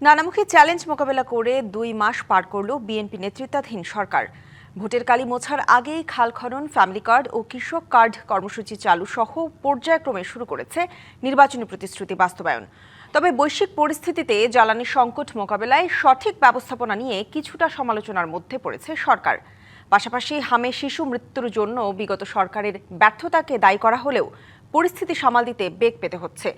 নানামুখী challenge মোকাবেলা করে ২ মাস পার করল বিএনপি নেতৃত্বাধীন সরকার। ভোটের কালি মোছার আগেই খাল খনন, ফ্যামিলি কার্ড ও কৃষক কার্ড কর্মসূচি চালু সহ পর্যায়ক্রমে শুরু করেছে নির্বাচনী প্রতিশ্রুতি বাস্তবায়ন। তবে বৈশ্বিক পরিস্থিতিতে জ্বালানি সংকট মোকাবেলায় সঠিক ব্যবস্থাপনা নিয়ে কিছুটা সমালোচনার মধ্যে পড়েছে সরকার। পাশাপাশি হামে শিশু মৃত্যুর জন্য বিগত সরকারের ব্যর্থতাকে দায়ী করা হলেও পরিস্থিতি সামাল দিতে বেগ পেতে হচ্ছে।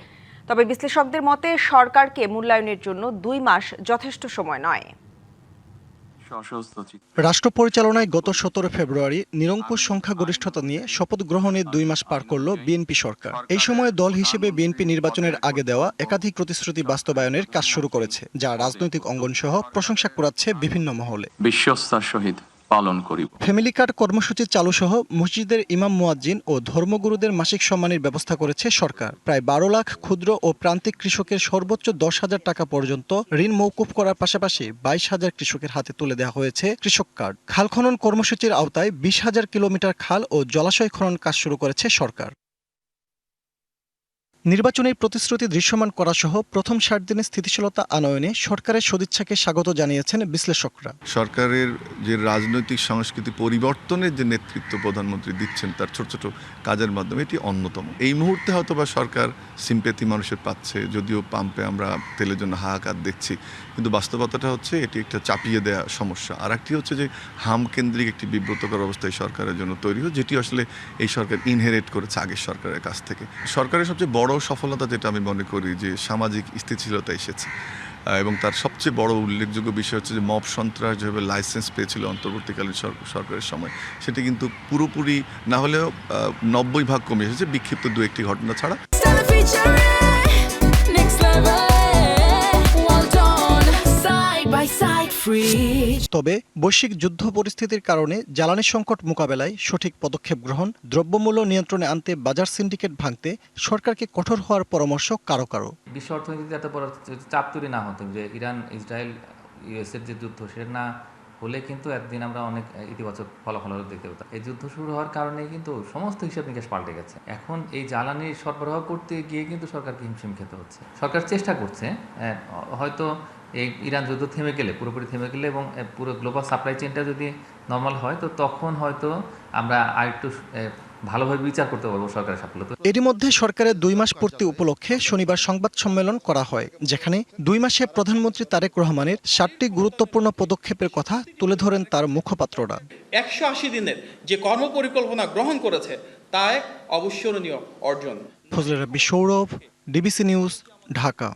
তবে বিশ্লেষকদের মতে সরকারকে মূল্যায়নের জন্য ২ মাস যথেষ্ট সময় নয়। রাষ্ট্র পরিচালনায় গত ১৭ ফেব্রুয়ারি নিরঙ্কুশ সংখ্যাগরিষ্ঠতা নিয়ে শপথ গ্রহণের ২ মাস পার করল বিএনপি সরকার। এই সময়ে দল হিসেবে বিএনপি নির্বাচনের আগে দেওয়া একাধিক প্রতিশ্রুতি বাস্তবায়নের কাজ শুরু করেছে, যা রাজনৈতিক অঙ্গন সহ প্রশংসা কুড়াচ্ছে বিভিন্ন মহলে। বিশ্বস্তার সহিত পালন করিব। ফ্যামিলি কার্ড কর্মসূচি চালু সহ মসজিদের ইমাম মুয়াজ্জিন ও ধর্মগুরুদের মাসিক সম্মানের ব্যবস্থা করেছে সরকার। প্রায় ১২ লাখ ক্ষুদ্র ও প্রান্তিক কৃষকের সর্বোচ্চ ১০,০০০ টাকা পর্যন্ত ঋণ মওকুফ করার পাশাপাশি ২২,০০০ কৃষকের হাতে তুলে দেওয়া হয়েছে কৃষক কার্ড। খাল খনন কর্মসূচির আওতায় ২০,০০০ কিলোমিটার খাল ও জলাশয় খনন কাজ শুরু করেছে সরকার। নির্বাচনের প্রতিশ্রুতি দৃশ্যমান করা সহ প্রথম ৬০ দিনের স্থিতিশীলতা আনয়নে সরকারের সদিচ্ছাকে স্বাগত জানিয়েছেন বিশ্লেষকরা। সরকারের যে রাজনৈতিক সংস্কৃতি পরিবর্তনের যে নেতৃত্ব প্রধানমন্ত্রী দিচ্ছেন তার ছোট ছোট কাজের মাধ্যমে এটি অন্যতম। এই মুহূর্তে হয়তো বা সরকার সিম্প্যাথি মানুষের পাচ্ছে, যদিও পাম্পে আমরা তেলের জন্য হাহাকার দেখছি, কিন্তু বাস্তবতাটা হচ্ছে এটি একটা চাপিয়ে দেওয়া সমস্যা। আর একটি হচ্ছে যে হাম কেন্দ্রিক একটি বিব্রতকর অবস্থায় সরকারের জন্য তৈরি হয়, যেটি আসলে এই সরকার ইনহেরিট করেছে আগের সরকারের কাছ থেকে। সরকারের সবচেয়ে বড় সফলতা যেটা আমি মনে করি যে সামাজিক স্থিতিশীলতা এসেছে, এবং তার সবচেয়ে বড় উল্লেখযোগ্য বিষয় হচ্ছে যে মব সন্ত্রাস যেভাবে লাইসেন্স পেয়েছিল অন্তর্বর্তীকালীন সরকারের সময়, সেটি কিন্তু পুরোপুরি না হলেও ৯০% কমে এসেছে, বিক্ষিপ্ত ২-১টি ঘটনা ছাড়া। তবে বৈশ্বিক যুদ্ধ পরিস্থিতির কারণে জ্বালানি সংকট মোকাবেলায় সঠিক পদক্ষেপ গ্রহণ, দ্রব্যমূল্য নিয়ন্ত্রণে আনতে বাজার সিন্ডিকেট ভাঙতে সরকারকে কঠোর হওয়ার পরামর্শ কারো কারো। বিশ্ব অর্থনীতিতে এত বড় চাপ তৈরি না হতো, যে ইরান ইসরায়েল ইউএসের যে যুদ্ধ সেটা না হলে কিন্তু একদিন আমরা অনেক ইতিবাচক ফলাফল দেখতে পেতাম। এই যুদ্ধ শুরু হওয়ার কারণে কিন্তু সমস্ত হিসাব নিকাশ পাল্টে গেছে। এখন এই জ্বালানি সরবরাহ করতে গিয়ে কিন্তু সরকারকে হিমশিম খেতে হচ্ছে। সরকার চেষ্টা করছে, হয়তো এই ইরান যুদ্ধ থেমে গেলে, পুরোপুরি থেমে গেলে এবং পুরো গ্লোবাল সাপ্লাই চেনটা যদি নর্মাল হয়, তো তখন হয়তো আমরা আরেকটু ভালোভাবে বিচার করতে পারবো সরকারের সাফল্য। এরই মধ্যে সরকারের ২ মাস পূর্তি উপলক্ষে শনিবার সংবাদ সম্মেলন করা হয়, যেখানে ২ মাসে প্রধানমন্ত্রী তারেক রহমানের ৭টি গুরুত্বপূর্ণ পদক্ষেপের কথা তুলে ধরেন তার মুখপাত্ররা। ১৮০ দিনের যে কর্মপরিকল্পনা গ্রহণ করেছে তা এক অবিস্মরণীয় অর্জন। ফজলে রাব্বি সৌরভ, ডিবিসি নিউজ, ঢাকা।